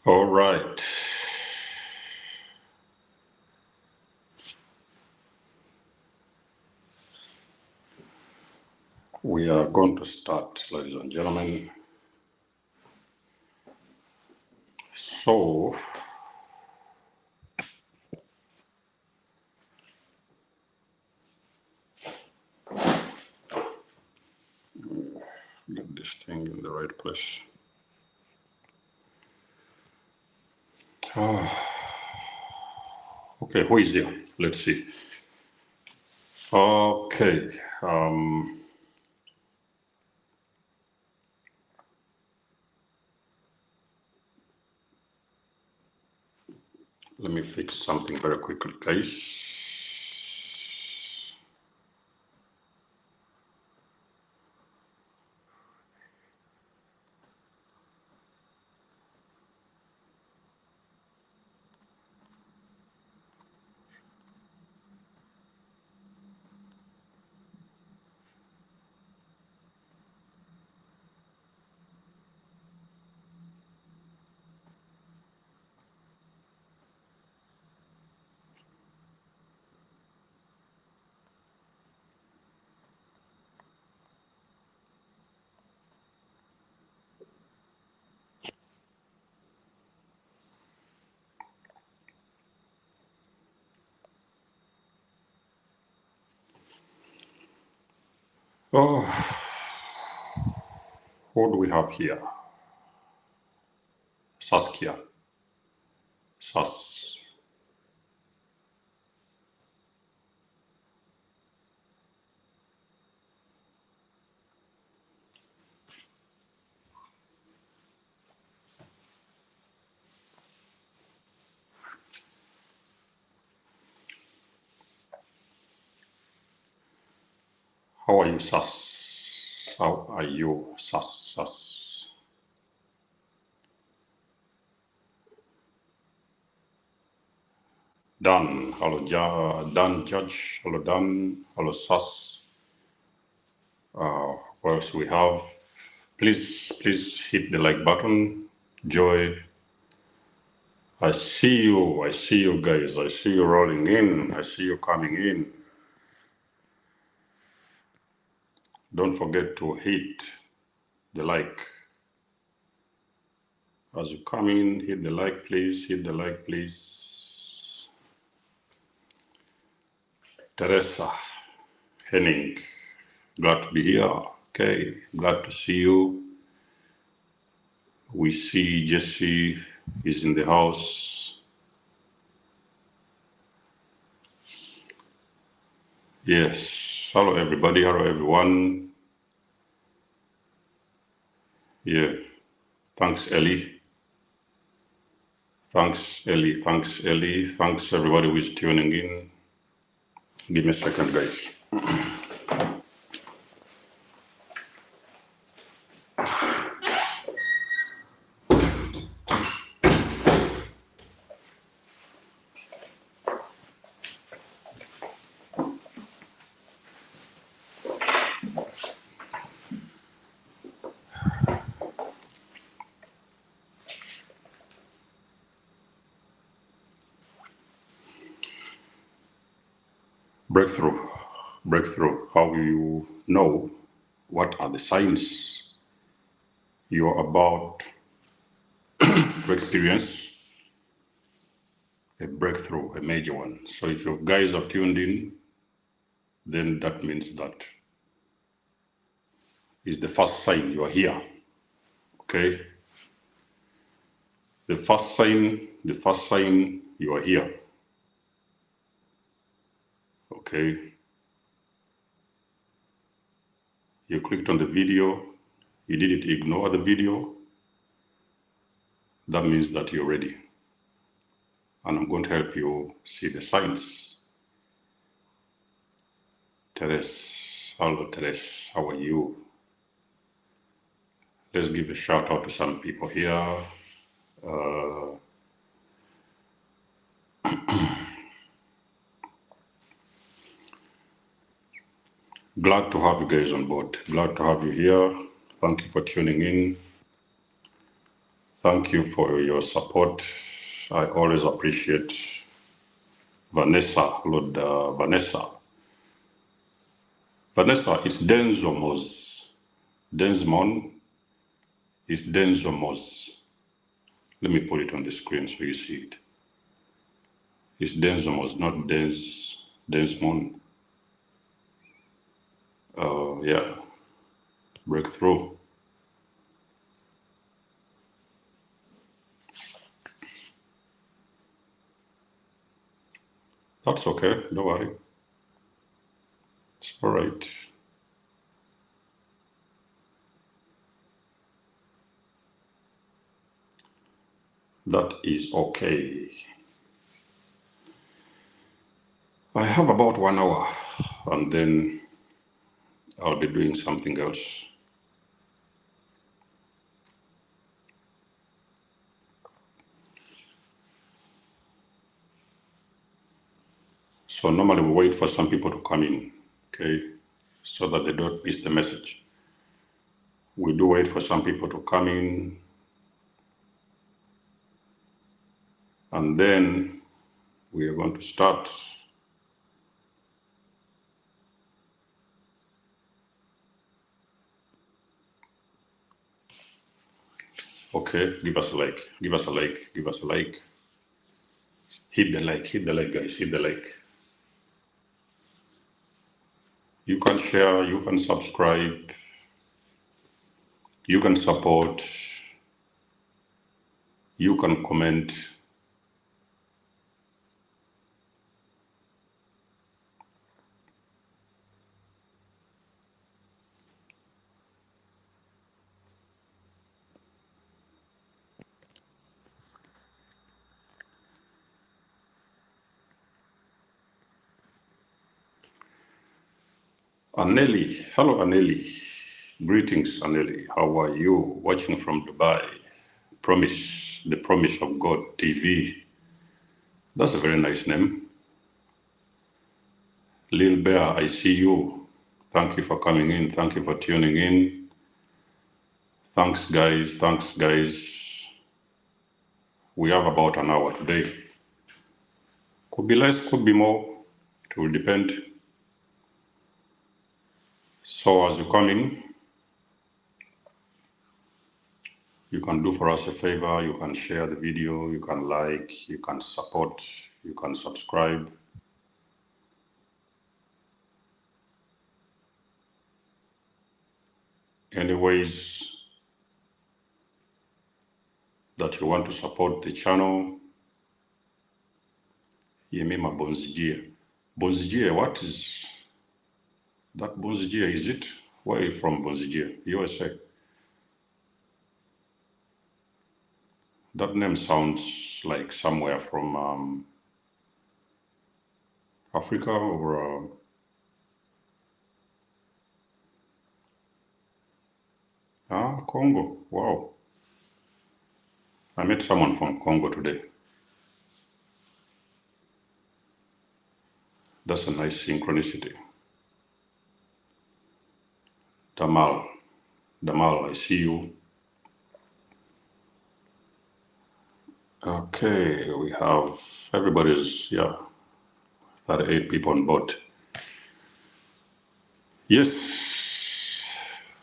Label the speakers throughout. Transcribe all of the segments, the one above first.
Speaker 1: All right. We are going to start, ladies and gentlemen. So, get this thing in the right place. Okay, who is there? Let's see. Okay. Let me fix something very quickly, guys. Oh, what do we have here? Saskia. Sas. How are you, Sas? How are you, Sas? Sas. Dan. Hello, Dan Judge. Hello, Dan. Hello, Sas. What else we have? Please hit the like button. Joy. I see you. I see you guys. I see you rolling in. I see you coming in. Don't forget to hit the like. As you come in, hit the like, please. Hit the like, please. Teresa Henning, glad to be here. Okay, glad to see you. We see Jesse is in the house. Yes. Hello, everybody. Hello, everyone. Yeah. Thanks, Ellie. Thanks, Ellie. Thanks, Ellie. Thanks, everybody who is tuning in. Give me a second, guys. Breakthrough. Breakthrough. How you know what are the signs you're about to experience a breakthrough, a major one. So if you guys have tuned in, then that means that is the first sign you are here. Okay? The first sign you are here. Okay? You clicked on the video, you didn't ignore the video, that means that you're ready. And I'm going to help you see the signs. Teres, hello Teres, how are you? Let's give a shout out to some people here. Glad to have you guys on board. Glad to have you here. Thank you for tuning in. Thank you for your support. I always appreciate Vanessa, Lord Vanessa. Vanessa, it's Denzomos. Denzmon is Denzomos. Let me put it on the screen so you see it. It's Denzomos, not Denzmon. Yeah, breakthrough. That's okay, don't worry. It's all right. That is okay. I have about 1 hour and then I'll be doing something else. So normally we wait for some people to come in, okay, so that they don't miss the message. We do wait for some people to come in, and then we are going to start. Okay, give us a like, give us a like, give us a like. Hit the like, guys, hit the like. You can share, you can subscribe, you can support, you can comment. Aneli, hello Aneli. Greetings, Aneli. How are you? Watching from Dubai. Promise, the Promise of God TV. That's a very nice name. Lil Bear, I see you. Thank you for coming in. Thank you for tuning in. Thanks, guys. Thanks, guys. We have about an hour today. Could be less, could be more. It will depend. So as you come in, you can do for us a favor. You can share the video. You can like. You can support. You can subscribe. Any ways that you want to support the channel. Yemima Bonzijie. Bonzijie, what is that Bonzijie? Is it? Where are you from, Bonzijie? USA. That name sounds like somewhere from Africa or Congo. Wow. I met someone from Congo today. That's a nice synchronicity. Damal, I see you. Okay, we have everybody's, 38 people on board. Yes.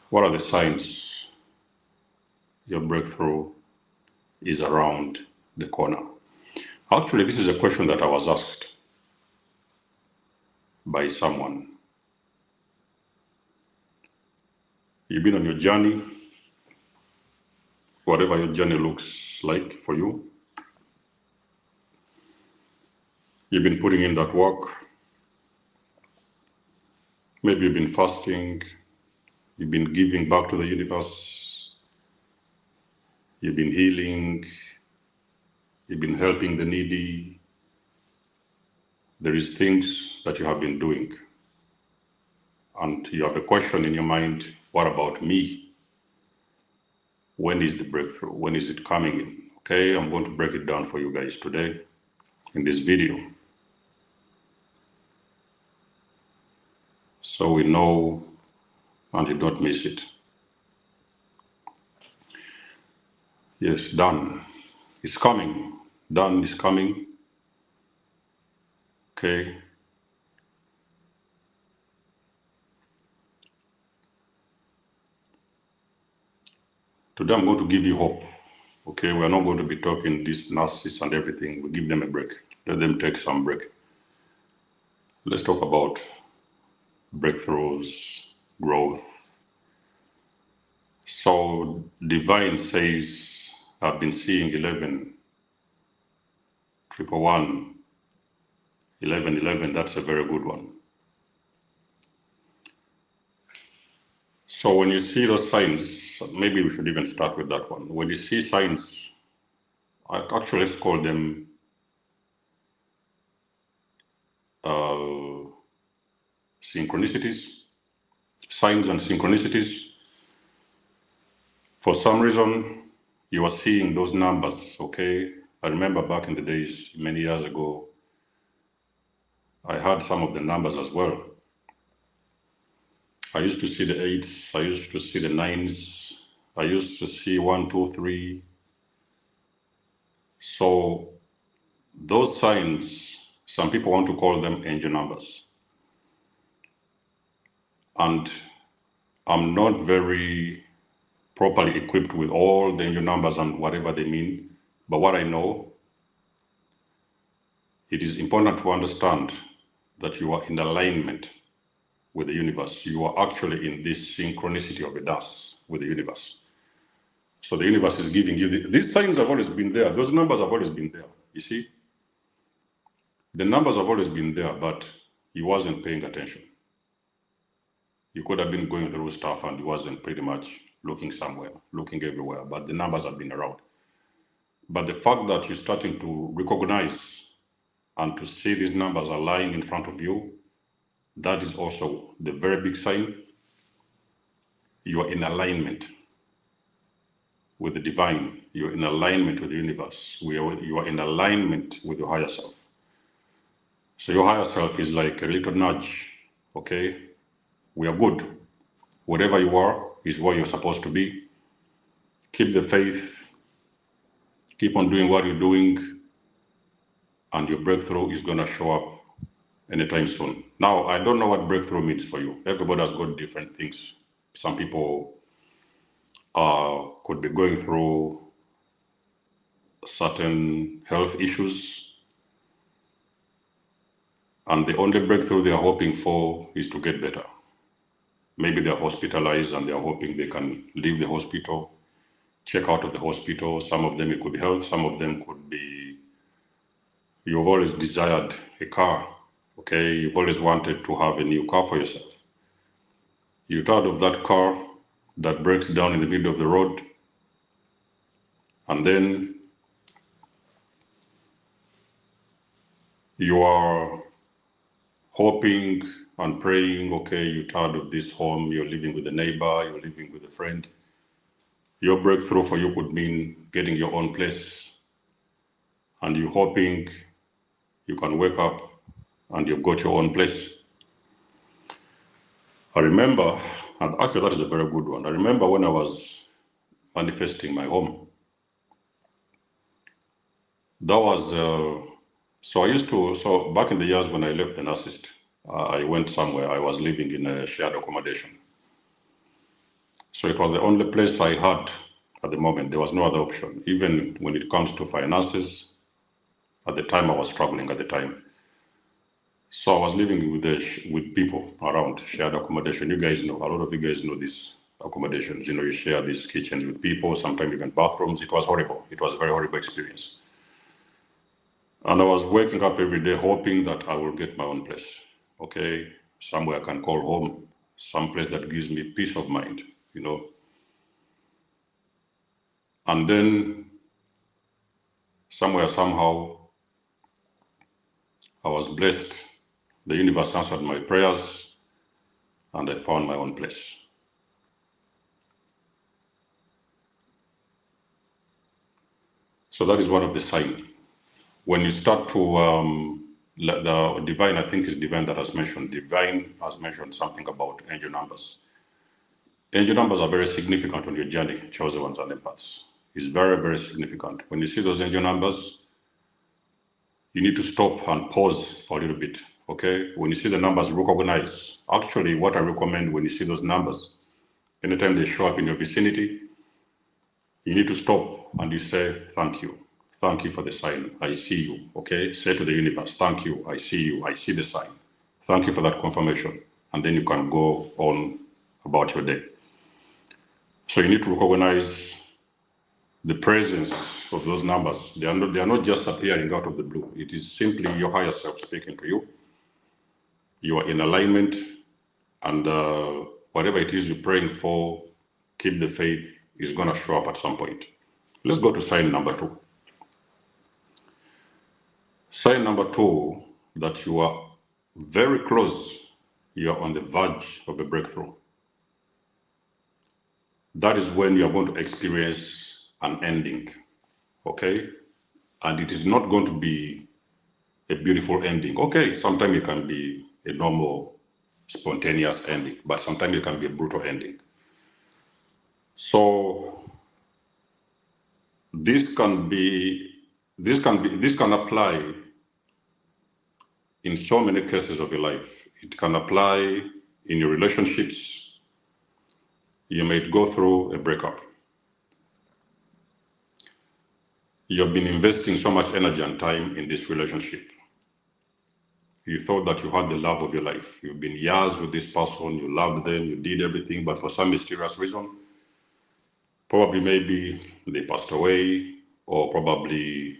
Speaker 1: What are the signs your breakthrough is around the corner? Actually, this is a question that I was asked by someone. You've been on your journey, whatever your journey looks like for you. You've been putting in that work. Maybe you've been fasting. You've been giving back to the universe. You've been healing. You've been helping the needy. There is things that you have been doing. And you have a question in your mind, what about me? When is the breakthrough? When is it coming in? Okay, I'm going to break it down for you guys today in this video. So we know and you don't miss it. Yes, done. It's coming. Done is coming. Okay. Today I'm going to give you hope. Okay, we're not going to be talking this narcissist and everything. We give them a break. Let them take some break. Let's talk about breakthroughs, growth. So Divine says, I've been seeing 11, 111, 11, 11. That's a very good one. So when you see those signs, maybe we should even start with that one. When you see signs, actually let's call them synchronicities, signs and synchronicities. For some reason, you are seeing those numbers, okay? I remember back in the days, many years ago, I had some of the numbers as well. I used to see the 8s, I used to see the 9s, I used to see 1, 2, 3. So those signs, some people want to call them angel numbers. And I'm not very properly equipped with all the angel numbers and whatever they mean. But what I know, it is important to understand that you are in alignment with the universe. You are actually in this synchronicity of a dance with the universe. So the universe is giving you, these signs have always been there. Those numbers have always been there. You see? The numbers have always been there, but you wasn't paying attention. You could have been going through stuff and you wasn't pretty much looking somewhere, looking everywhere, but the numbers have been around. But the fact that you're starting to recognize and to see these numbers are lying in front of you, that is also the very big sign you are in alignment with the divine. You're in alignment with the universe. You are in alignment with your higher self. So your higher self is like a little nudge, okay? We are good. Whatever you are is where you're supposed to be. Keep the faith, keep on doing what you're doing, and your breakthrough is gonna show up anytime soon. Now, I don't know what breakthrough means for you. Everybody has got different things. Some people could be going through certain health issues, and the only breakthrough they are hoping for is to get better. Maybe they're hospitalized and they're hoping they can leave the hospital, check out of the hospital. Some of them it could be health, some of them could be you've always desired a car, okay? You've always wanted to have a new car for yourself. You're tired of that car that breaks down in the middle of the road, and then you are hoping and praying, okay, you're tired of this home, you're living with a neighbor, you're living with a friend. Your breakthrough for you could mean getting your own place, and you're hoping you can wake up and you've got your own place. I remember, and actually that is a very good one. I remember when I was manifesting my home. That was so back in the years when I left the narcissist, I went somewhere. I was living in a shared accommodation. So it was the only place I had at the moment. There was no other option. Even when it comes to finances, at the time I was struggling at the time. So I was living with people around, shared accommodation. You guys know, a lot of you guys know these accommodations. You know, you share these kitchens with people, sometimes even bathrooms. It was horrible. It was a very horrible experience. And I was waking up every day hoping that I will get my own place. Okay, somewhere I can call home, some place that gives me peace of mind, you know. And then somewhere, somehow, I was blessed. The universe answered my prayers and I found my own place. So that is one of the signs. When you start to, the divine, I think is divine that has mentioned, divine has mentioned something about angel numbers. Angel numbers are very significant on your journey, chosen ones and empaths. is very, very significant. When you see those angel numbers, you need to stop and pause for a little bit, okay? When you see the numbers, recognize. Actually, what I recommend when you see those numbers, anytime they show up in your vicinity, you need to stop and you say, thank you. Thank you for the sign. I see you, okay? Say to the universe, thank you. I see you. I see the sign. Thank you for that confirmation. And then you can go on about your day. So you need to recognize the presence of those numbers. They are not just appearing out of the blue. It is simply your higher self speaking to you. You are in alignment, and whatever it is you're praying for, keep the faith, is going to show up at some point. Let's go to sign number 2. Sign number 2, that you are very close, you are on the verge of a breakthrough. That is when you are going to experience an ending, okay? And it is not going to be a beautiful ending. Okay, sometimes it can be a normal, spontaneous ending, but sometimes it can be a brutal ending. So this can apply in so many cases of your life. It can apply in your relationships. You may go through a breakup. You've been investing so much energy and time in this relationship. You thought that you had the love of your life. You've been years with this person, you loved them, you did everything, but for some mysterious reason, probably maybe they passed away, or probably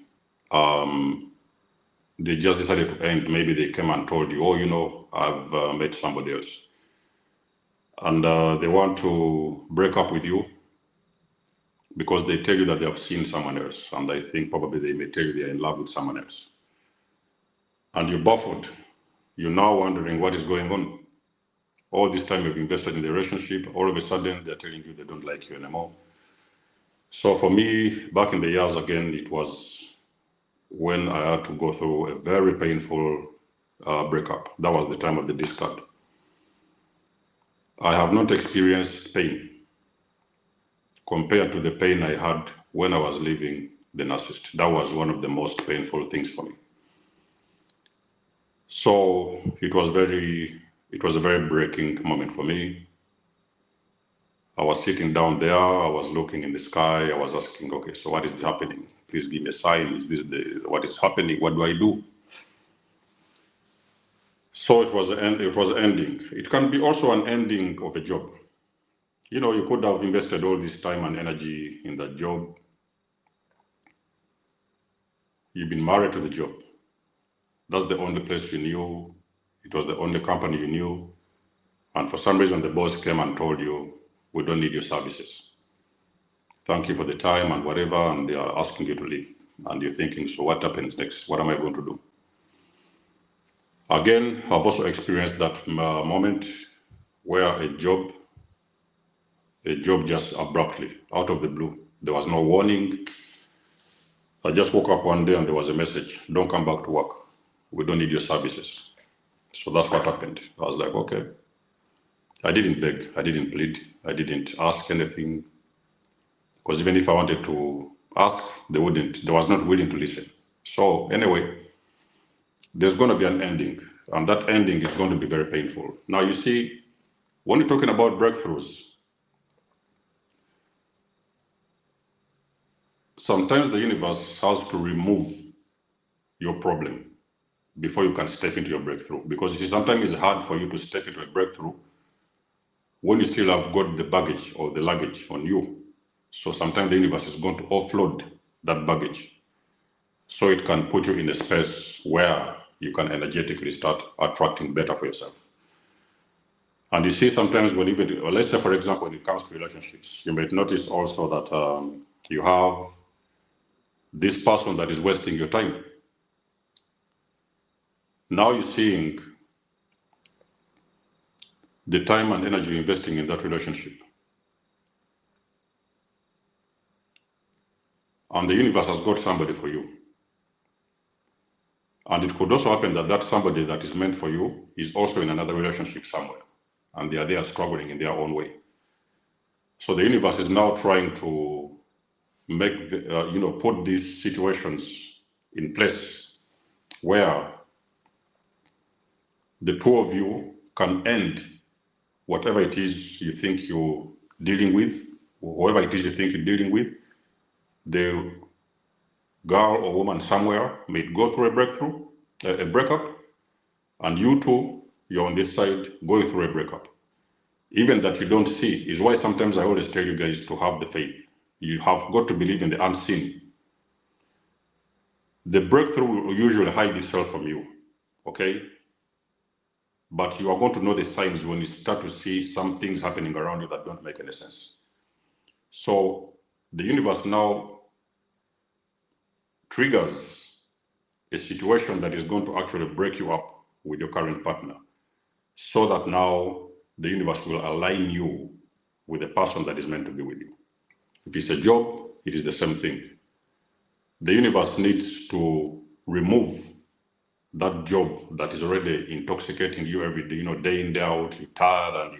Speaker 1: they just decided to end. Maybe they came and told you, oh, you know, I've met somebody else. And they want to break up with you because they tell you that they have seen someone else. And I think probably they may tell you they're in love with someone else. And you're baffled. You're now wondering what is going on. All this time you've invested in the relationship, all of a sudden they're telling you they don't like you anymore. So for me, back in the years again, it was when I had to go through a very painful breakup. That was the time of the discard. I have not experienced pain compared to the pain I had when I was leaving the narcissist. That was one of the most painful things for me. So it was a very breaking moment for me. I was sitting down there, I was looking in the sky, I was asking, okay, so what is happening? Please give me a sign. Is this what is happening? What do I do? So it was ending. It can be also an ending of a job. You know, you could have invested all this time and energy in that job. You've been married to the job. That's the only place you knew. It was the only company you knew. And for some reason, the boss came and told you, we don't need your services. Thank you for the time and whatever, and they are asking you to leave. And you're thinking, so what happens next? What am I going to do? Again, I've also experienced that moment where a job just abruptly, out of the blue, there was no warning. I just woke up one day and there was a message, don't come back to work. We don't need your services. So that's what happened. I was like, okay. I didn't beg, I didn't plead, I didn't ask anything. Because even if I wanted to ask, they was not willing to listen. So anyway, there's going to be an ending, and that ending is going to be very painful. Now you see, when you're talking about breakthroughs, sometimes the universe has to remove your problem before you can step into your breakthrough. Because you see, sometimes it's hard for you to step into a breakthrough when you still have got the baggage or the luggage on you. So sometimes the universe is going to offload that baggage so it can put you in a space where you can energetically start attracting better for yourself. And you see sometimes when even, let's say for example, when it comes to relationships, you might notice also that you have this person that is wasting your time. Now you're seeing the time and energy you're investing in that relationship. And the universe has got somebody for you. And it could also happen that that somebody that is meant for you is also in another relationship somewhere. And they are struggling in their own way. So the universe is now trying to make the, put these situations in place where the two of you can end whatever it is you think you're dealing with, whoever it is you think you're dealing with. The girl or woman somewhere may go through a breakthrough, a breakup, and you too, you're on this side going through a breakup. Even that you don't see is why sometimes I always tell you guys to have the faith. You have got to believe in the unseen. The breakthrough will usually hide itself from you, okay? But you are going to know the signs when you start to see some things happening around you that don't make any sense. So the universe now triggers a situation that is going to actually break you up with your current partner, so that now the universe will align you with the person that is meant to be with you. If it's a job, it is the same thing. The universe needs to remove that job that is already intoxicating you every day, day in, day out, you're tired and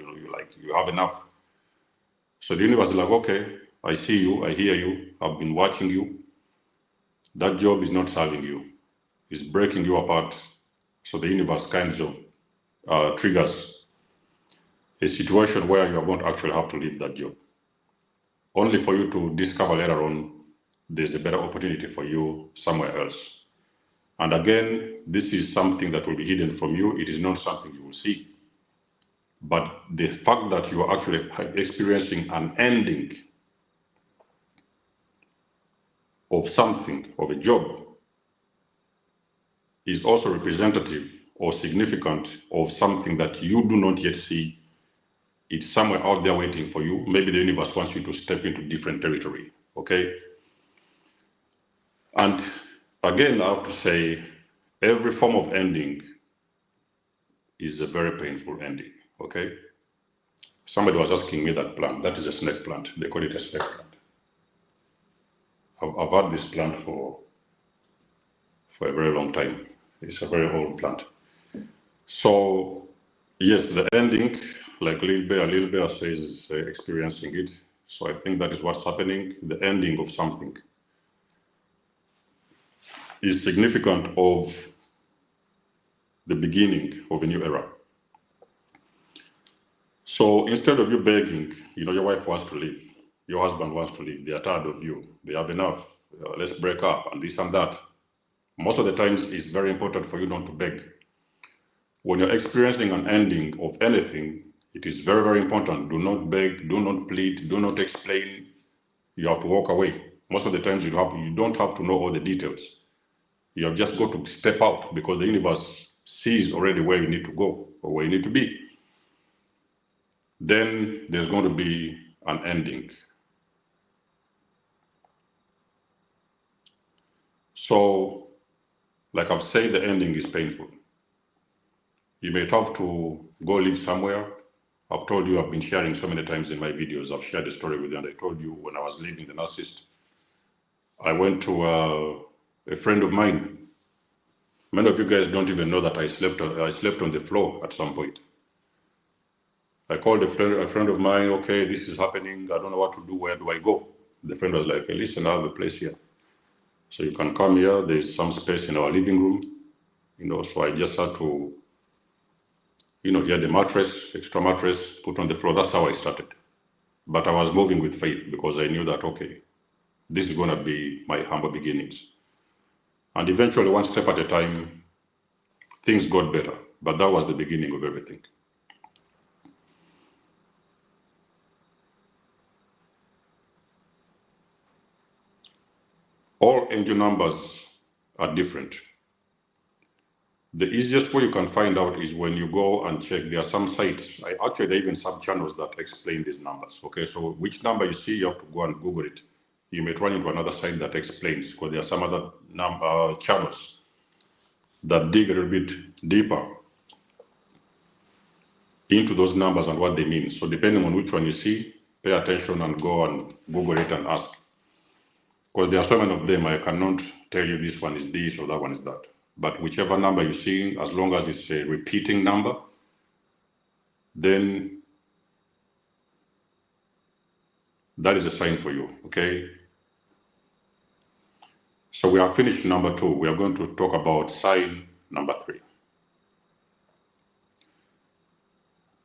Speaker 1: you have enough. So the universe is like, okay, I see you, I hear you, I've been watching you. That job is not serving you. It's breaking you apart. So the universe kind of triggers a situation where you are going to actually have to leave that job, only for you to discover later on there's a better opportunity for you somewhere else. And again, this is something that will be hidden from you. It is not something you will see. But the fact that you are actually experiencing an ending of something, of a job, is also representative or significant of something that you do not yet see. It's somewhere out there waiting for you. Maybe the universe wants you to step into different territory, okay? And again, I have to say, every form of ending is a very painful ending, okay? Somebody was asking me that plant. That is a snake plant. They call it a snake plant. I've had this plant for a very long time. It's a very old plant. So, yes, the ending, like Little Bear says, is experiencing it. So I think that is what's happening. The ending of something is significant of the beginning of a new era. So instead of you begging, your wife wants to leave, your husband wants to leave, they are tired of you, they have enough, let's break up and this and that. Most of the times it's very important for you not to beg. When you're experiencing an ending of anything, it is very, very important. Do not beg, do not plead, do not explain. You have to walk away. Most of the times you don't have to know all the details. You have just got to step out because the universe sees already where you need to go or where you need to be. Then there's going to be an ending. So, like I've said, the ending is painful. You may have to go live somewhere. I've told you, I've been sharing so many times in my videos. I've shared the story with you, and I told you when I was leaving the narcissist, I went to a friend of mine. Many of you guys don't even know that I slept on the floor at some point. I called a friend of mine, okay, this is happening. I don't know what to do. Where do I go? The friend was like, hey, listen, I have a place here. So you can come here. There's some space in our living room. So I just had to, get the mattress, extra mattress, put on the floor. That's how I started. But I was moving with faith because I knew that, okay, this is going to be my humble beginnings. And eventually, one step at a time, things got better. But that was the beginning of everything. All angel numbers are different. The easiest way you can find out is when you go and check. There are some sites, there are even some channels that explain these numbers. Okay, so which number you see, you have to go and Google it. You may run into another site that explains, because there are some other channels that dig a little bit deeper into those numbers and what they mean. So depending on which one you see, pay attention and go and Google it and ask. Because there are so many of them, I cannot tell you this one is this or that one is that. But whichever number you're seeing, as long as it's a repeating number, then that is a sign for you, okay? So we have finished number 2. We are going to talk about sign number 3.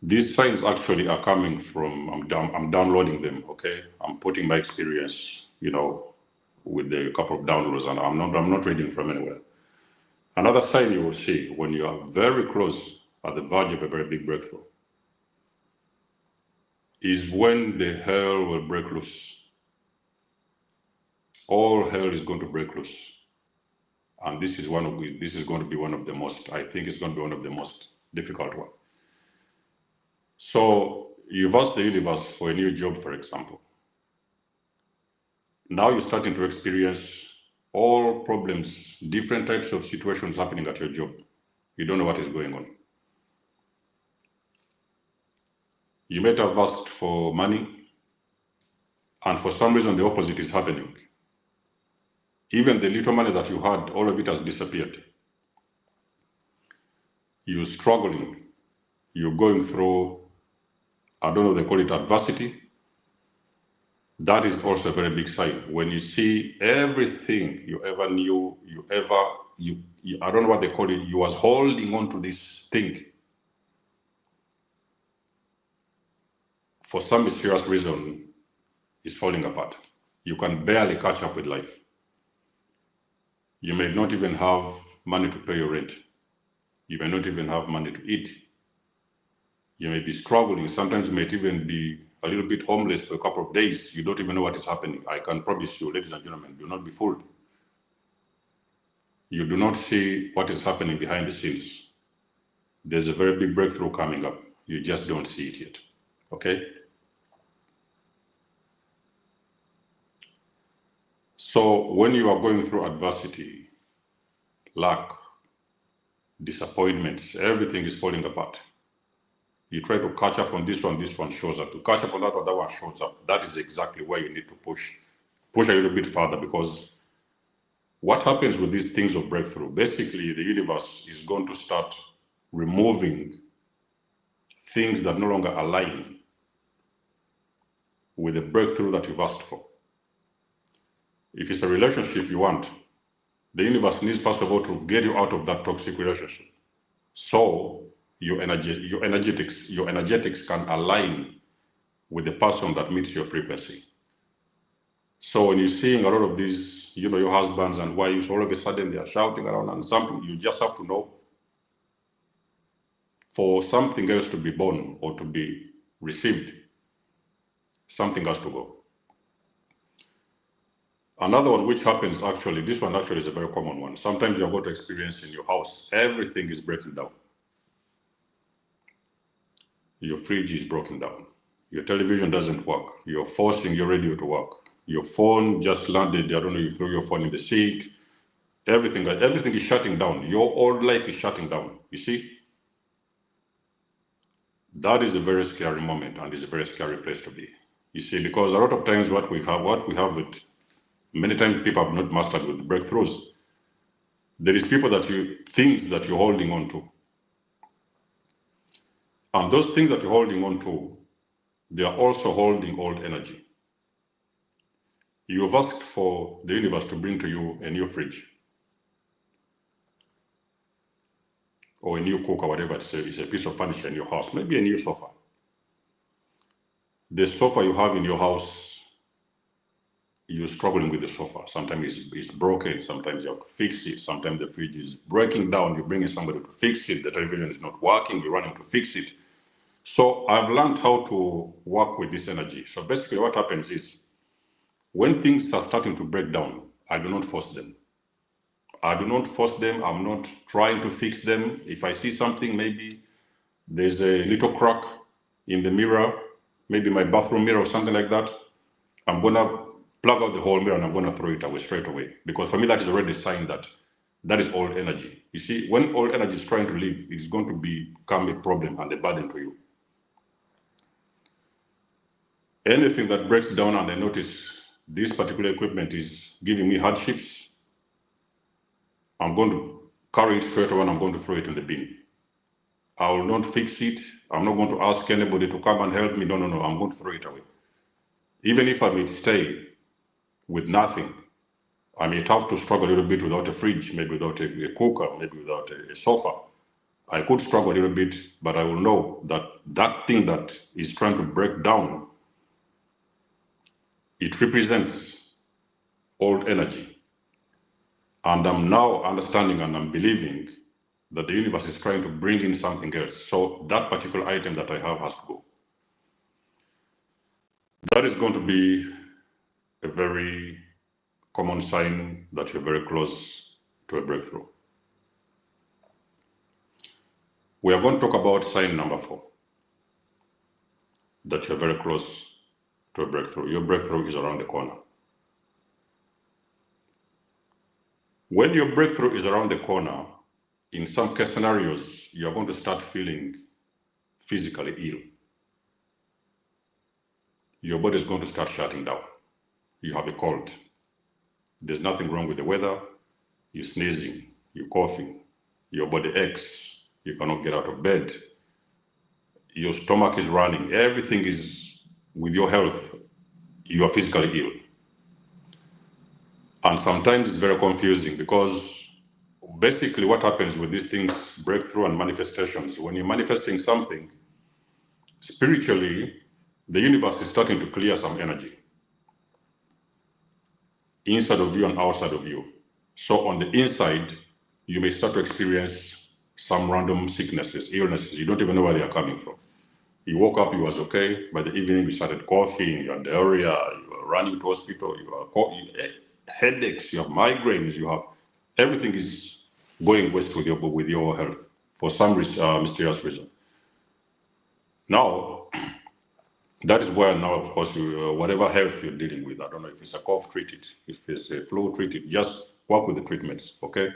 Speaker 1: These signs actually are coming from, I'm downloading them, okay? I'm putting my experience, with a couple of downloads, and I'm not reading from anywhere. Another sign you will see when you are very close at the verge of a very big breakthrough is when the hell will break loose. All hell is going to break loose. And this is going to be one of the most, I think it's going to be one of the most difficult ones. So you've asked the universe for a new job, for example. Now you're starting to experience all problems, different types of situations happening at your job. You don't know what is going on. You might have asked for money, and for some reason the opposite is happening. Even the little money that you had, all of it has disappeared. You're struggling. You're going through, I don't know, they call it adversity. That is also a very big sign. When you see everything you ever knew, I don't know what they call it, you was holding on to this thing. For some mysterious reason, it's falling apart. You can barely catch up with life. You may not even have money to pay your rent. You may not even have money to eat. You may be struggling. Sometimes you might even be a little bit homeless for a couple of days. You don't even know what is happening. I can promise you, ladies and gentlemen, do not be fooled. You do not see what is happening behind the scenes. There's a very big breakthrough coming up. You just don't see it yet. Okay? So when you are going through adversity, lack, disappointments, everything is falling apart. You try to catch up on this one shows up. To catch up on that one shows up. That is exactly where you need to push a little bit further, because what happens with these things of breakthrough, basically the universe is going to start removing things that no longer align with the breakthrough that you've asked for. If it's a relationship you want, the universe needs first of all to get you out of that toxic relationship. So your energetics can align with the person that meets your frequency. So when you're seeing a lot of these, your husbands and wives, all of a sudden they are shouting around and something, you just have to know, for something else to be born or to be received, something has to go. Another one which happens actually, this one actually is a very common one. Sometimes you're going to experience in your house, everything is breaking down. Your fridge is broken down. Your television doesn't work. You're forcing your radio to work. Your phone just landed, I don't know, you threw your phone in the sink. Everything is shutting down. Your old life is shutting down. You see? That is a very scary moment and is a very scary place to be. You see, because a lot of times what we have it, many times people have not mastered with breakthroughs. There is things that you're holding on to. And those things that you're holding on to, they are also holding old energy. You've asked for the universe to bring to you a new fridge or a new cook or whatever it's a piece of furniture in your house, maybe a new sofa. The sofa you have in your house, you're struggling with the sofa. Sometimes it's broken, sometimes you have to fix it, sometimes the fridge is breaking down, you're bringing somebody to fix it, the television is not working, you're running to fix it. So I've learned how to work with this energy. So basically what happens is, when things are starting to break down, I do not force them. I'm not trying to fix them. If I see something, maybe there's a little crack in the mirror, maybe my bathroom mirror or something like that, I'm going to plug out the whole mirror and I'm going to throw it away straight away. Because for me, that is already a sign that is old energy. You see, when old energy is trying to leave, it's going to become a problem and a burden to you. Anything that breaks down and I notice this particular equipment is giving me hardships, I'm going to carry it straight away and I'm going to throw it in the bin. I will not fix it. I'm not going to ask anybody to come and help me. No. I'm going to throw it away. Even if I may stay with nothing, I may have to struggle a little bit without a fridge, maybe without a cooker, maybe without a sofa. I could struggle a little bit, but I will know that that thing that is trying to break down, it represents old energy. And I'm now understanding and I'm believing that the universe is trying to bring in something else. So that particular item that I have has to go. That is going to be a very common sign that you're very close to a breakthrough. We are going to talk about sign number 4, that you're very close to a breakthrough. Your breakthrough is around the corner. When your breakthrough is around the corner, in some case scenarios, you're going to start feeling physically ill. Your body is going to start shutting down. You have a cold. There's nothing wrong with the weather. You're sneezing, you're coughing, your body aches, you cannot get out of bed, your stomach is running, everything is with your health, you are physically ill. And sometimes it's very confusing because basically what happens with these things, breakthrough and manifestations, when you're manifesting something, spiritually, the universe is starting to clear some energy inside of you and outside of you. So on the inside, you may start to experience some random sicknesses, illnesses. You don't even know where they are coming from. You woke up, you was okay. By the evening, you started coughing, you had diarrhea, you were running to hospital, you had headaches, you have migraines, you have everything is going west with your health for some mysterious reason. Now, that is where now, of course, whatever health you're dealing with, I don't know if it's a cough, treat it. If it's a flu, treat it. Just work with the treatments, okay?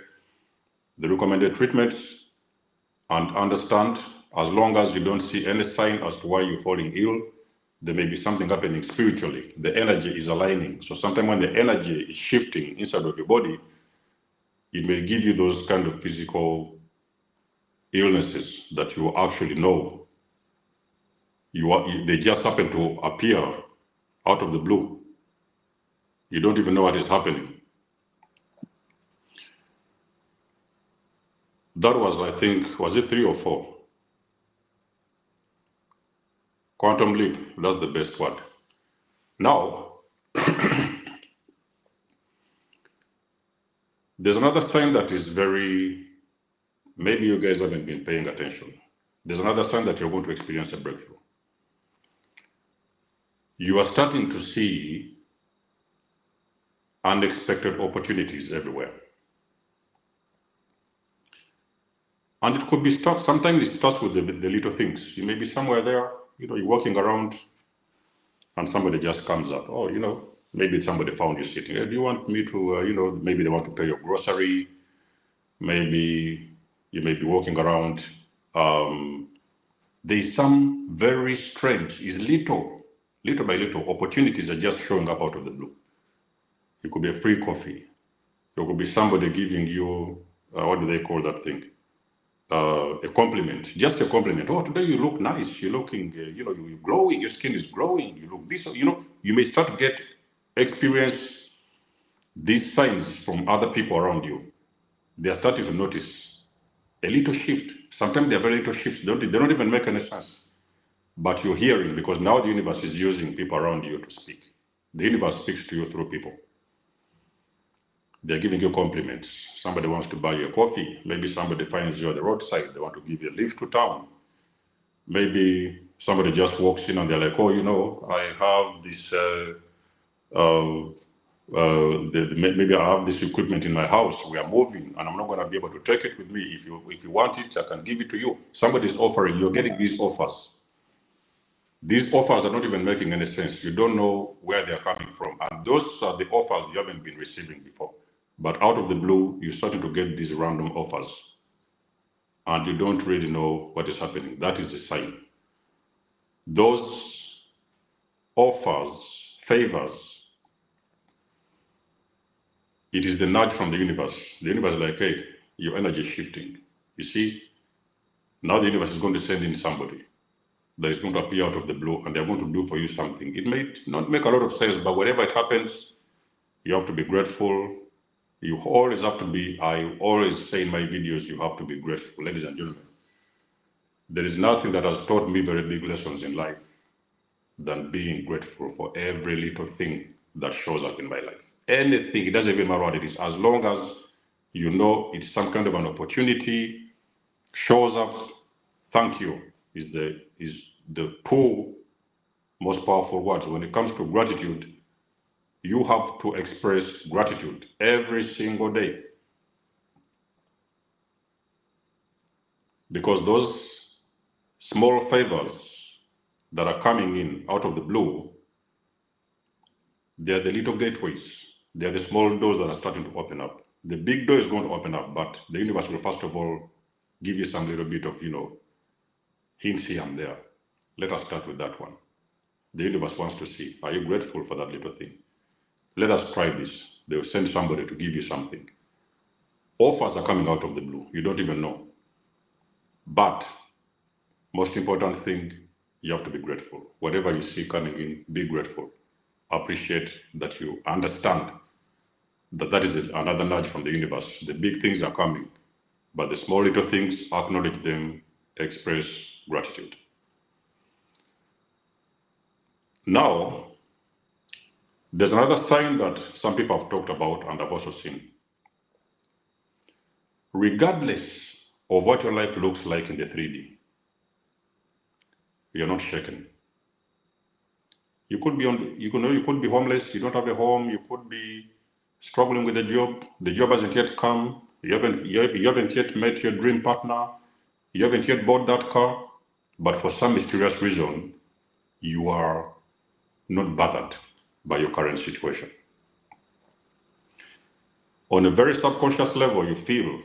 Speaker 1: The recommended treatments, and understand, as long as you don't see any sign as to why you're falling ill, there may be something happening spiritually. The energy is aligning. So sometimes when the energy is shifting inside of your body, it may give you those kind of physical illnesses that you actually know. They just happen to appear out of the blue. You don't even know what is happening. That was, I think, was it 3 or 4? Quantum leap, that's the best one. Now, there's another sign that is very, maybe you guys haven't been paying attention. There's another sign that you're going to experience a breakthrough. You are starting to see unexpected opportunities everywhere. And it could be sometimes it starts with the little things. You may be somewhere there, you're walking around and somebody just comes up. Oh, maybe somebody found you sitting. Do you want me to, maybe they want to pay your grocery. Maybe you may be walking around. There's some very strange, little by little, opportunities are just showing up out of the blue. It could be a free coffee. It could be somebody giving you, what do they call that thing? A compliment, just a compliment. Oh, today you look nice. You're looking, you're glowing. Your skin is glowing. You look this. You may start to experience these signs from other people around you. They are starting to notice a little shift. Sometimes they're very little shifts. They don't even make any sense. But you're hearing, because now the universe is using people around you to speak. The universe speaks to you through people. They're giving you compliments. Somebody wants to buy you a coffee. Maybe somebody finds you at the roadside. They want to give you a lift to town. Maybe somebody just walks in and they're like, oh, I have this, maybe I have this equipment in my house. We are moving and I'm not going to be able to take it with me. If you want it, I can give it to you. Somebody's offering, you're getting these offers. These offers are not even making any sense. You don't know where they're coming from. And those are the offers you haven't been receiving before. But out of the blue, you're starting to get these random offers. And you don't really know what is happening. That is the sign. Those offers, favors, it is the nudge from the universe. The universe is like, hey, your energy is shifting. You see, now the universe is going to send in somebody that is going to appear out of the blue and they're going to do for you something. It may not make a lot of sense, but wherever it happens, you have to be grateful. You always have to be, I always say in my videos, you have to be grateful. Ladies and gentlemen, there is nothing that has taught me very big lessons in life than being grateful for every little thing that shows up in my life. Anything, it doesn't even matter what it is, as long as you know it's some kind of an opportunity, shows up, thank you is the two most powerful words. When it comes to gratitude, you have to express gratitude every single day, because those small favors that are coming in out of the blue, they're the little gateways. They're the small doors that are starting to open up. The big door is going to open up, but the universe will first of all give you some little bit of, hints here and there. Let us start with that one. The universe wants to see, are you grateful for that little thing? Let us try this. They will send somebody to give you something. Offers are coming out of the blue. You don't even know. But most important thing, you have to be grateful. Whatever you see coming in, be grateful. Appreciate that you understand that that is another nudge from the universe. The big things are coming, but the small little things, acknowledge them, express gratitude. Now, there's another sign that some people have talked about and I've also seen. Regardless of what your life looks like in the 3D, you're not shaken. You could be you could be homeless, you don't have a home, you could be struggling with a job, the job hasn't yet come, you haven't yet met your dream partner, you haven't yet bought that car, but for some mysterious reason, you are not bothered by your current situation. On a very subconscious level, you feel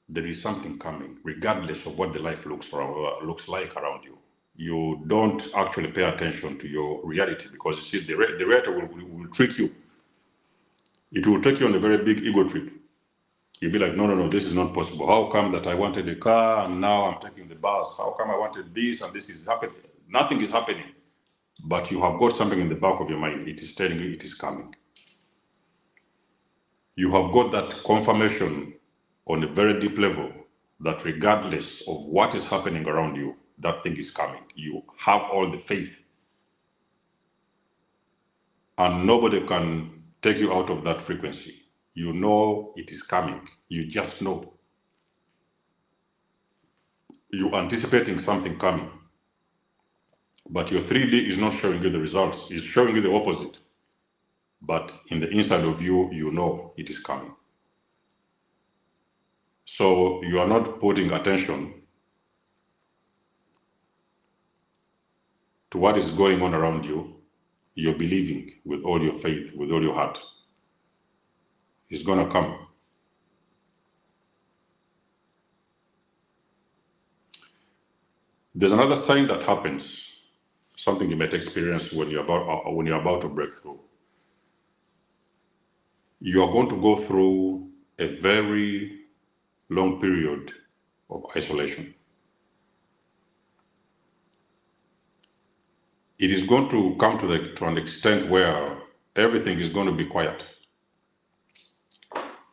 Speaker 1: there is something coming, regardless of what the life looks like around you. You don't actually pay attention to your reality, because you see, the reality will trick you. It will take you on a very big ego trip. You'll be like, no, this is not possible. How come that I wanted a car and now I'm taking the bus? How come I wanted this and this is happening? Nothing is happening. But you have got something in the back of your mind. It is telling you it is coming. You have got that confirmation on a very deep level that regardless of what is happening around you, that thing is coming. You have all the faith. And nobody can take you out of that frequency. You know it is coming. You just know. You're anticipating something coming. But your 3D is not showing you the results. It's showing you the opposite. But in the inside of you, you know it is coming. So you are not putting attention to what is going on around you. You're believing with all your faith, with all your heart. It's going to come. There's another sign that happens, something you might experience when you're about to break through. You are going to go through a very long period of isolation. It is going to come to an extent where everything is going to be quiet.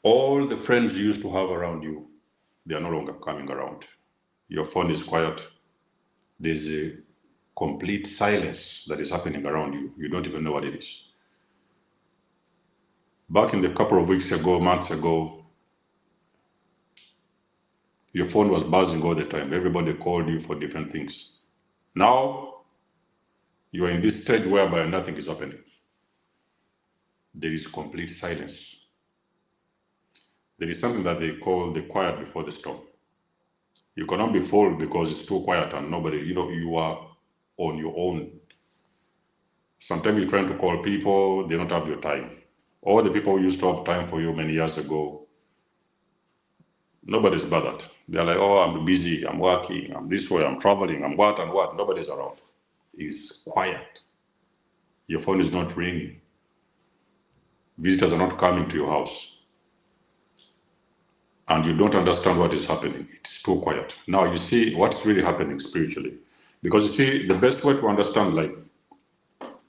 Speaker 1: All the friends you used to have around you, they are no longer coming around. Your phone is quiet. There's a complete silence that is happening around you. You don't even know what it is. Back in the couple of weeks ago, months ago, your phone was buzzing all the time. Everybody called you for different things. Now, you are in this stage whereby nothing is happening. There is complete silence. There is something that they call the quiet before the storm. You cannot be fooled because it's too quiet and nobody, you are on your own. Sometimes you're trying to call people, they don't have your time. All the people who used to have time for you many years ago, nobody's bothered. They're like, oh, I'm busy, I'm working, I'm this way, I'm traveling, I'm what and what. Nobody's around. It's quiet. Your phone is not ringing. Visitors are not coming to your house. And you don't understand what is happening. It's too quiet. Now you see what's really happening spiritually. Because you see, the best way to understand life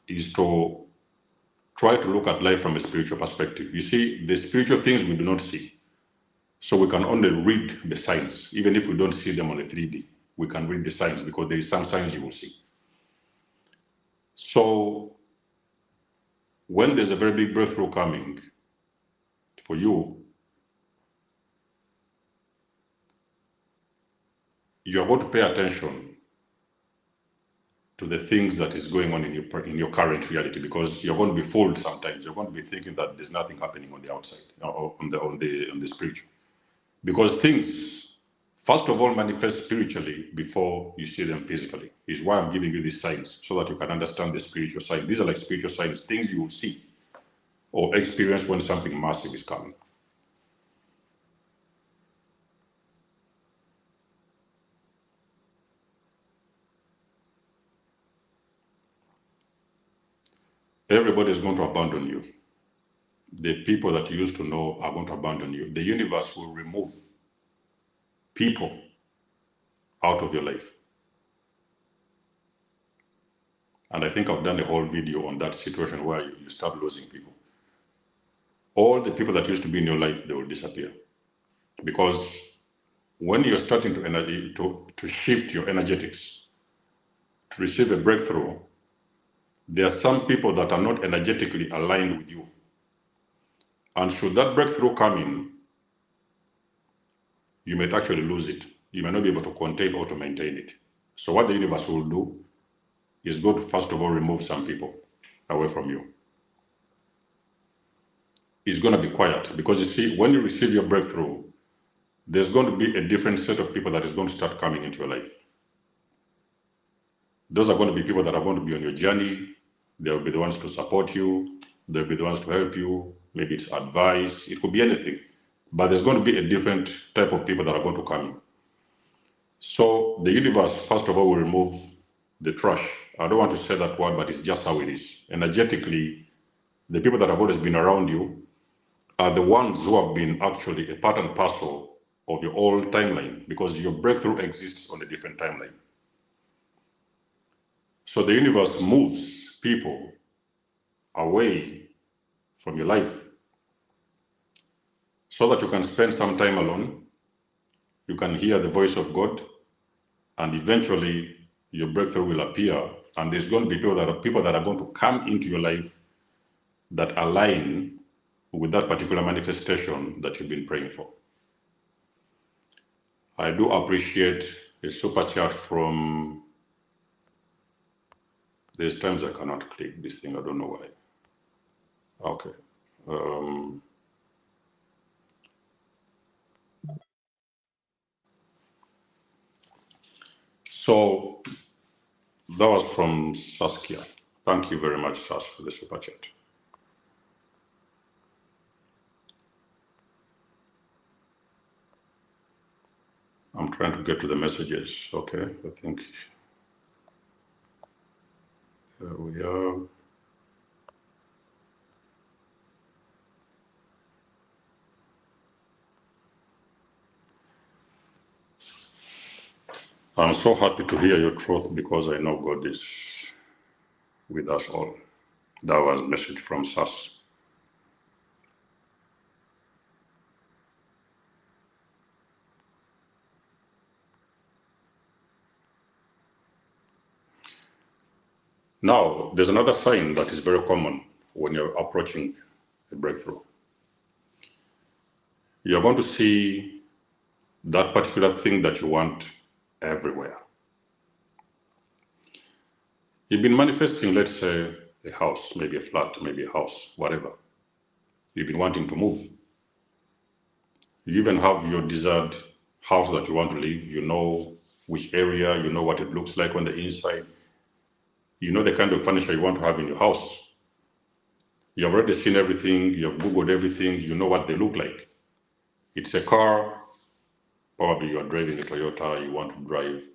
Speaker 1: is to try to look at life from a spiritual perspective. You see, the spiritual things we do not see. So we can only read the signs. Even if we don't see them on a 3D, we can read the signs because there is some signs you will see. So when there's a very big breakthrough coming for you, you're going to pay attention to the things that is going on in your current reality, because you're going to be fooled sometimes. You're going to be thinking that there's nothing happening on the outside or on the spiritual, because things first of all manifest spiritually before you see them physically. Is why I'm giving you these signs so that you can understand the spiritual side. These are like spiritual signs, things you will see or experience when something massive is coming. Everybody is going to abandon you. The people that you used to know are going to abandon you. The universe will remove people out of your life. And I think I've done a whole video on that situation where you start losing people. All the people that used to be in your life, they will disappear. Because when you're starting to shift your energetics, to receive a breakthrough, there are some people that are not energetically aligned with you. And should that breakthrough come in, you might actually lose it. You may not be able to contain or to maintain it. So what the universe will do is go to, first of all, remove some people away from you. It's going to be quiet, because you see, when you receive your breakthrough, there's going to be a different set of people that is going to start coming into your life. Those are going to be people that are going to be on your journey. They'll be the ones to support you. They'll be the ones to help you. Maybe it's advice. It could be anything. But there's going to be a different type of people that are going to come in. So the universe, first of all, will remove the trash. I don't want to say that word, but it's just how it is. Energetically, the people that have always been around you are the ones who have been actually a part and parcel of your old timeline, because your breakthrough exists on a different timeline. So the universe moves people away from your life so that you can spend some time alone, you can hear the voice of God, and eventually your breakthrough will appear. And there's going to be people that are going to come into your life that align with that particular manifestation that you've been praying for. I do appreciate a super chat from, there's times I cannot click this thing, I don't know why. Okay. So that was from Saskia. Thank you very much, Sas, for the super chat. I'm trying to get to the messages. Okay, I think here we are. I'm so happy to hear your truth, because I know God is with us all. That was a message from Sas. Now, there's another sign that is very common when you're approaching a breakthrough. You're going to see that particular thing that you want everywhere. You've been manifesting, let's say, a house, maybe a flat, maybe a house, whatever. You've been wanting to move. You even have your desired house that you want to live. You know which area, you know what it looks like on the inside. You know the kind of furniture you want to have in your house. You've already seen everything, you've Googled everything, you know what they look like. It's a car, probably you are driving a Toyota, you want to drive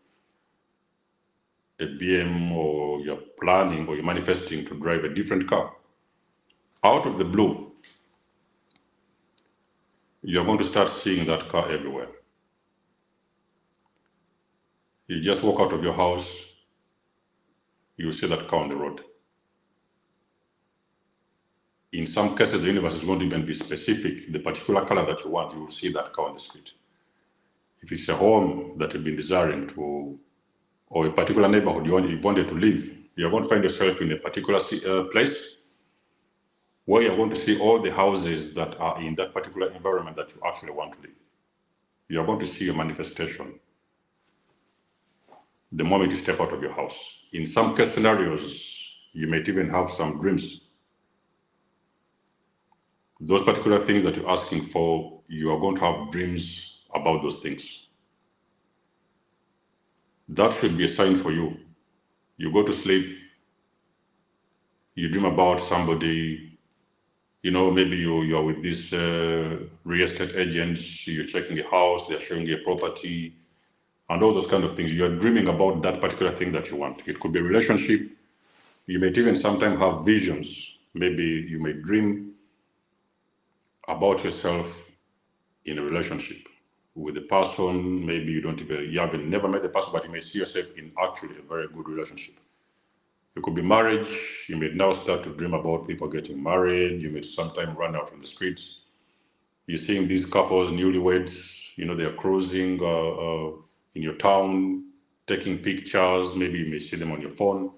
Speaker 1: a BM, or you're planning or you're manifesting to drive a different car. Out of the blue, you're going to start seeing that car everywhere. You just walk out of your house, you see that car on the road. In some cases, the universe is going to even be specific. The particular color that you want, you will see that car on the street. If it's a home that you've been desiring to, or a particular neighborhood you've wanted to live, you're going to find yourself in a particular place where you're going to see all the houses that are in that particular environment that you actually want to live. You're going to see a manifestation the moment you step out of your house. In some case scenarios, you might even have some dreams. Those particular things that you're asking for, you are going to have dreams about those things. That should be a sign for you. You go to sleep, you dream about somebody, maybe you are with this real estate agents, you're checking a house, they're showing you a property, and all those kind of things. You're dreaming about that particular thing that you want. It could be a relationship. You might even sometimes have visions. Maybe you may dream about yourself in a relationship with a person. Maybe you haven't never met the person, but you may see yourself in actually a very good relationship. It could be marriage. You may now start to dream about people getting married. You may sometimes run out on the streets. You're seeing these couples, newlyweds, they're cruising in your town, taking pictures. Maybe you may see them on your phone.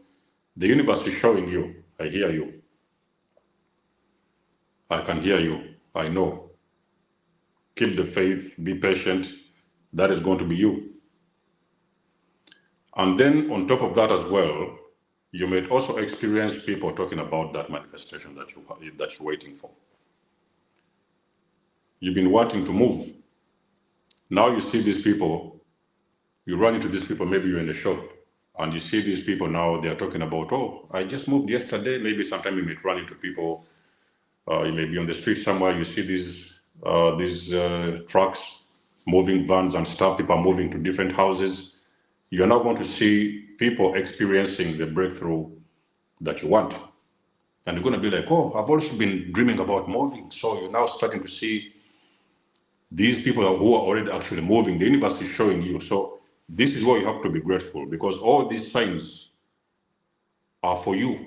Speaker 1: The universe is showing you, I hear you. I can hear you. I know. Keep the faith, be patient. That is going to be you. And then on top of that as well, you may also experience people talking about that manifestation that you're waiting for. You've been wanting to move. Now you see these people, you run into these people, maybe you're in the shop, and you see these people now, they're talking about, oh, I just moved yesterday. Maybe sometime you may run into people, you may be on the street somewhere, you see these trucks, moving vans and stuff, people are moving to different houses. You're now going to see people experiencing the breakthrough that you want. And you're going to be like, oh, I've also been dreaming about moving. So you're now starting to see these people who are already actually moving. The universe is showing you. So this is why you have to be grateful, because all these signs are for you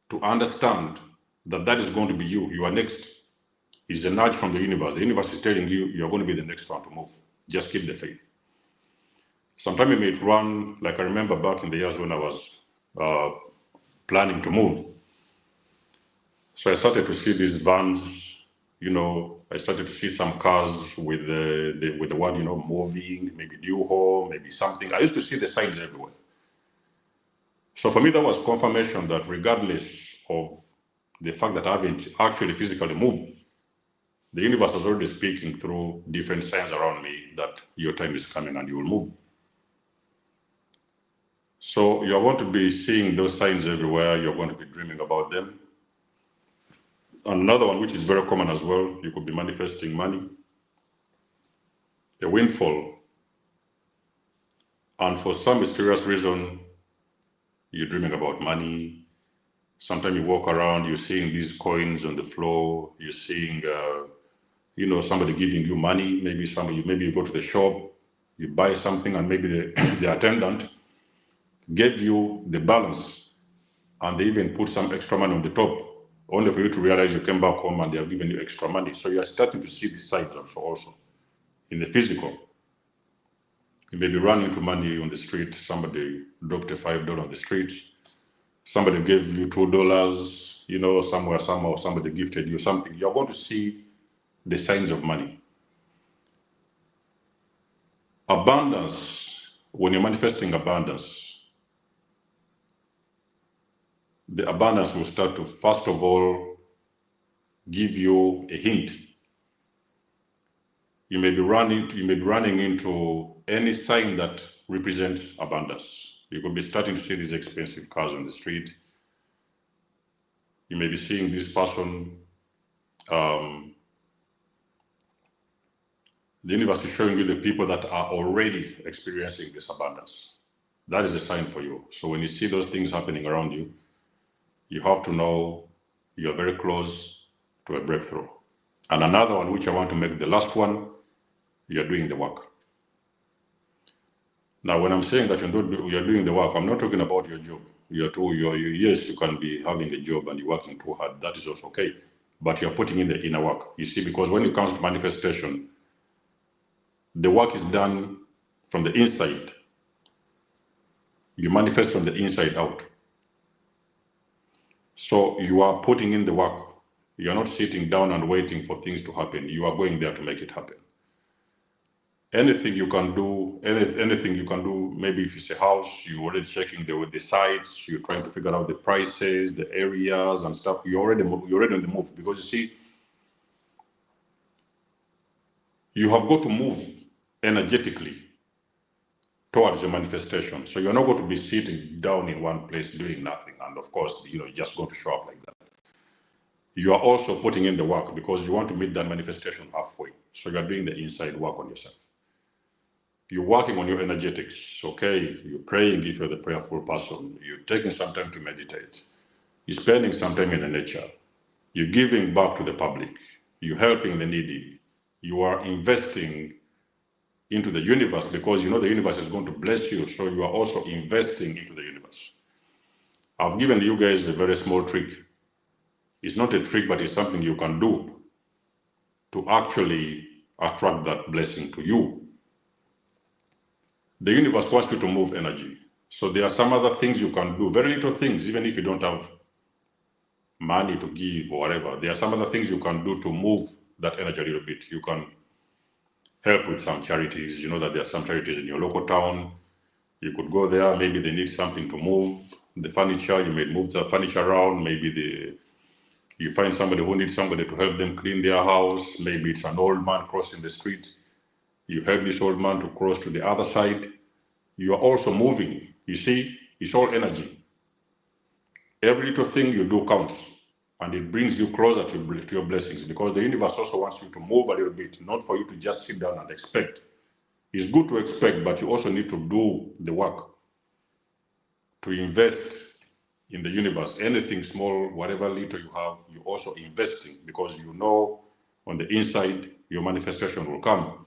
Speaker 1: to understand that that is going to be you. You are next. It's a nudge from the universe. The universe is telling you you're going to be the next one to move. Just keep the faith. Sometimes you may run, like I remember back in the years when I was planning to move. So I started to see these vans, I started to see some cars with the word, moving, maybe new home, maybe something. I used to see the signs everywhere. So for me, that was confirmation that regardless of the fact that I haven't actually physically moved, the universe was already speaking through different signs around me that your time is coming and you will move. So you're going to be seeing those signs everywhere. You're going to be dreaming about them. And another one, which is very common as well, you could be manifesting money, a windfall. And for some mysterious reason, you're dreaming about money. Sometimes you walk around, you're seeing these coins on the floor. You're seeing, somebody giving you money. Maybe you go to the shop, you buy something, and maybe the attendant gave you the balance, and they even put some extra money on the top, only for you to realize you came back home and they have given you extra money. So you're starting to see these signs also in the physical. You may be running into money on the street. Somebody dropped a $5 on the street. Somebody gave you $2, somewhere, somehow, somebody gifted you something. You're going to see the signs of money. Abundance, when you're manifesting abundance, the abundance will start to, first of all, give you a hint. You may be running into any sign that represents abundance. You could be starting to see these expensive cars on the street. You may be seeing this person. The universe is showing you the people that are already experiencing this abundance. That is a sign for you. So when you see those things happening around you, you have to know you're very close to a breakthrough. And another one, which I want to make the last one, you're doing the work. Now, when I'm saying that you're doing the work, I'm not talking about your job. Yes, you can be having a job and you're working too hard. That is also okay. But you're putting in the inner work. You see, because when it comes to manifestation, the work is done from the inside. You manifest from the inside out. So you are putting in the work. You're not sitting down and waiting for things to happen. You are going there to make it happen. Anything you can do, anything you can do, maybe if it's a house, you're already checking the sites, you're trying to figure out the prices, the areas and stuff. You're already on the move, because you see, you have got to move energetically towards your manifestation. So you're not going to be sitting down in one place doing nothing. And of course, you're just going to show up like that. You are also putting in the work because you want to meet that manifestation halfway. So you're doing the inside work on yourself. You're working on your energetics, okay? You're praying if you're the prayerful person. You're taking some time to meditate. You're spending some time in the nature. You're giving back to the public. You're helping the needy. You are investing into the universe because you know the universe is going to bless you, so you are also investing into the universe. I've given you guys a very small trick. It's not a trick, but it's something you can do to actually attract that blessing to you. The universe wants you to move energy. So there are some other things you can do, very little things, even if you don't have money to give or whatever. There are some other things you can do to move that energy a little bit. You can help with some charities. You know that there are some charities in your local town. You could go there, maybe they need something to move the furniture, you may move the furniture around, maybe you find somebody who needs somebody to help them clean their house, maybe it's an old man crossing the street. You help this old man to cross to the other side. You are also moving. You see, it's all energy. Every little thing you do counts, and it brings you closer to your blessings, because the universe also wants you to move a little bit, not for you to just sit down and expect. It's good to expect, but you also need to do the work, to invest in the universe. Anything small, whatever little you have, you're also investing, because you know on the inside your manifestation will come.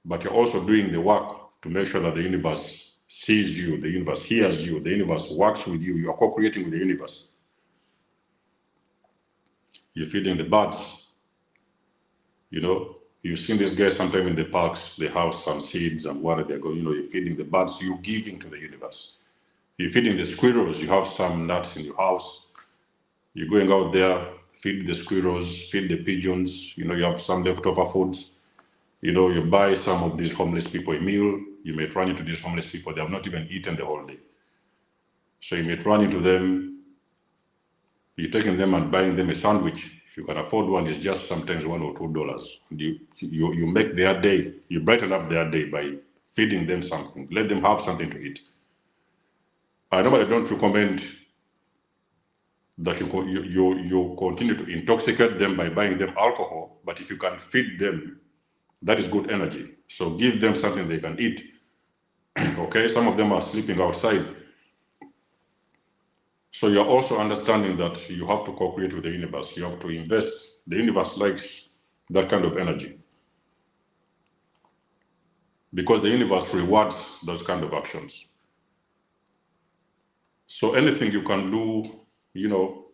Speaker 1: But you're also doing the work to make sure that the universe sees you, the universe hears you, the universe works with you, you are co-creating with the universe. You're feeding the birds. You know, you've seen these guys sometime in the parks, they have some seeds and water they're going, you're feeding the birds, you're giving to the universe. You're feeding the squirrels, you have some nuts in your house. You're going out there, feed the squirrels, feed the pigeons, you have some leftover foods. You buy some of these homeless people a meal. You may run into these homeless people, they have not even eaten the whole day. So you may run into them, you're taking them and buying them a sandwich. If you can afford one, it's just sometimes $1 or $2. You make their day, you brighten up their day by feeding them something. Let them have something to eat. I normally don't recommend that you continue to intoxicate them by buying them alcohol, but if you can feed them, that is good energy. So give them something they can eat. Okay, some of them are sleeping outside. So you're also understanding that you have to co-create with the universe. You have to invest. The universe likes that kind of energy, because the universe rewards those kind of actions. So anything you can do, you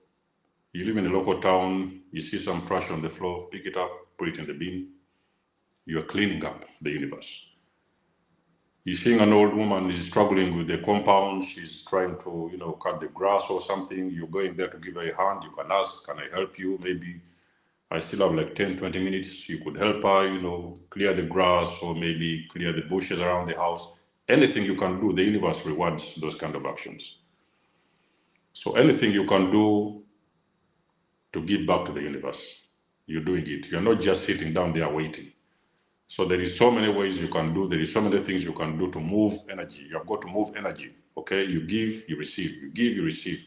Speaker 1: live in a local town, you see some trash on the floor, pick it up, put it in the bin. You're cleaning up the universe. You're seeing an old woman is struggling with the compound, she's trying to, cut the grass or something. You're going there to give her a hand. You can ask, can I help you? Maybe I still have like 10, 20 minutes. You could help her, clear the grass or maybe clear the bushes around the house. Anything you can do, the universe rewards those kind of actions. So anything you can do to give back to the universe, you're doing it. You're not just sitting down there waiting. So there is so many ways you can do. There is so many things you can do to move energy. You have got to move energy. Okay, you give, you receive. You give, you receive.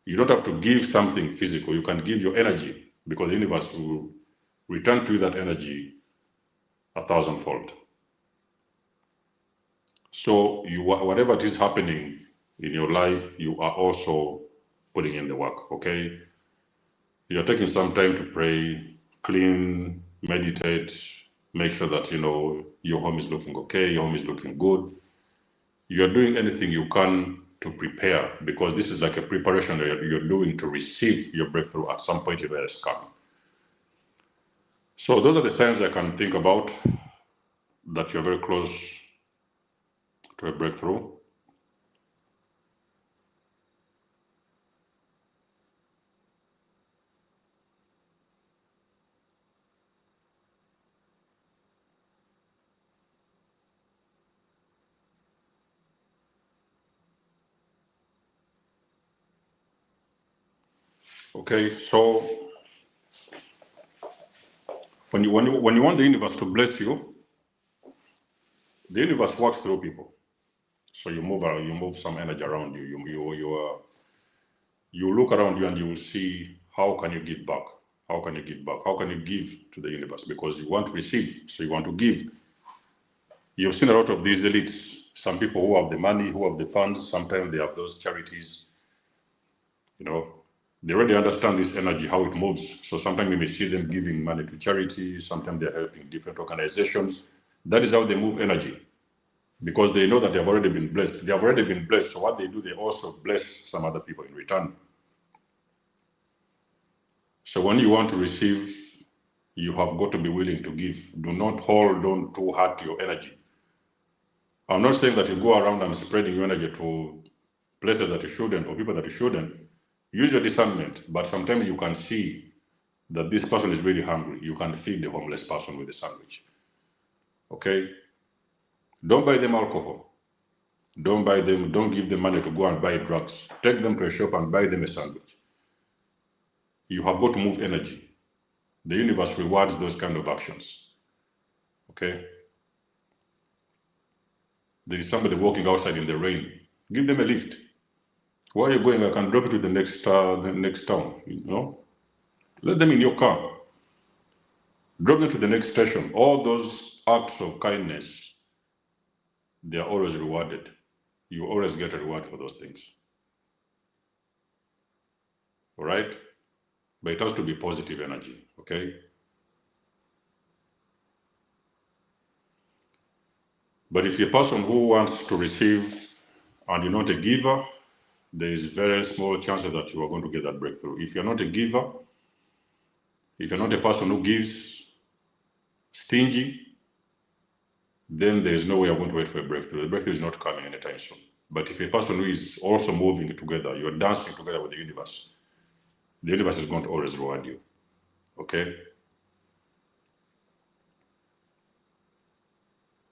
Speaker 1: You don't have to give something physical. You can give your energy, because the universe will return to you that energy 1,000-fold. So whatever it is happening in your life, you are also putting in the work. Okay, you're taking some time to pray, clean, meditate. Make sure that your home is looking okay, your home is looking good. you're doing anything you can to prepare, because this is like a preparation that you're doing to receive your breakthrough at some point where it's coming. So those are the signs I can think about that you're very close to a breakthrough. Okay, so when you want the universe to bless you, the universe works through people. So you move some energy around you. You look around you and you will see, how can you give back? How can you give back? How can you give to the universe? Because you want to receive, so you want to give. You've seen a lot of these elites. Some people who have the money, who have the funds. Sometimes they have those charities. You know, they already understand this energy, how it moves. So sometimes you may see them giving money to charity. Sometimes they're helping different organizations. That is how they move energy, because they know that they have already been blessed. They have already been blessed. So what they do, they also bless some other people in return. So when you want to receive, you have got to be willing to give. Do not hold on too hard to your energy. I'm not saying that you go around and spreading your energy to places that you shouldn't or people that you shouldn't. Use your discernment, but sometimes you can see that this person is really hungry. You can feed the homeless person with a sandwich. Okay? Don't buy them alcohol. Don't give them money to go and buy drugs. Take them to a shop and buy them a sandwich. You have got to move energy. The universe rewards those kind of actions. Okay? There is somebody walking outside in the rain. Give them a lift. Where are you going? I can drop you to the next town. You know? Let them in your car. Drop them to the next station. All those acts of kindness, they are always rewarded. You always get a reward for those things. All right? But it has to be positive energy, okay? But if you're a person who wants to receive and you're not a giver, there is very small chances that you are going to get that breakthrough. If you're not a giver, if you're not a person who gives, stingy, then there is no way you're going to wait for a breakthrough. The breakthrough is not coming anytime soon. But if a person who is also moving together, you're dancing together with the universe is going to always reward you. Okay?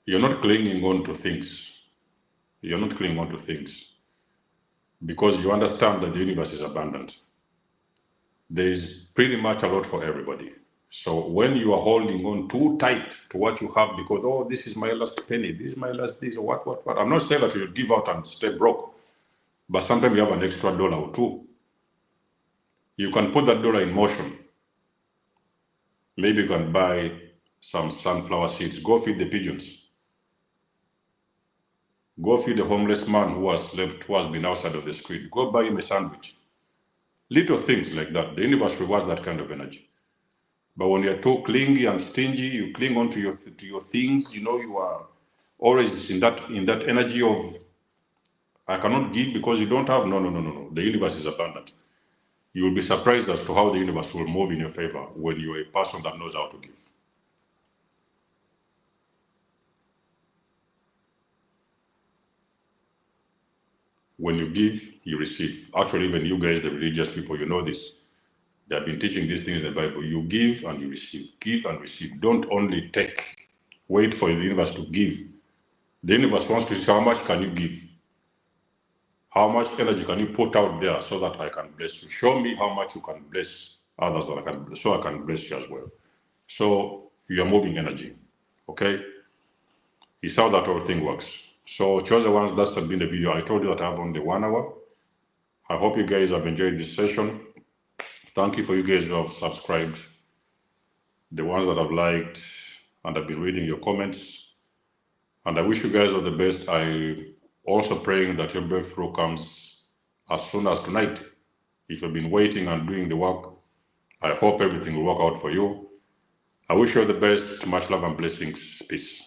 Speaker 1: You're not clinging on to things. You're not clinging on to things because you understand that the universe is abundant. There is pretty much a lot for everybody. So when you are holding on too tight to what you have because, oh, this is my last penny, this is my last this, what. I'm not saying that you should give out and stay broke, but sometimes you have an extra dollar or two. You can put that dollar in motion. Maybe you can buy some sunflower seeds. Go feed the pigeons. Go feed the homeless man who has been outside of the street. Go buy him a sandwich. Little things like that. The universe rewards that kind of energy. But when you're too clingy and stingy, you cling on to your things. You know, you are always in that energy of I cannot give because you don't have. No. The universe is abundant. You will be surprised as to how the universe will move in your favor when you're a person that knows how to give. When you give, you receive. Actually, even you guys, the religious people, you know this. They have been teaching these things in the Bible. You give and you receive. Give and receive. Don't only take. Wait for the universe to give. The universe wants to see how much can you give. How much energy can you put out there so that I can bless you? Show me how much you can bless others that so I can bless you as well. So you are moving energy. Okay? It's how that whole thing works. So chosen ones, that's been the video. I told you that I have only 1 hour. I hope you guys have enjoyed this session. Thank you for you guys who have subscribed, the ones that have liked, and have been reading your comments. And I wish you guys all the best. I also praying that your breakthrough comes as soon as tonight. If you've been waiting and doing the work, I hope everything will work out for you. I wish you all the best. Much love and blessings. Peace.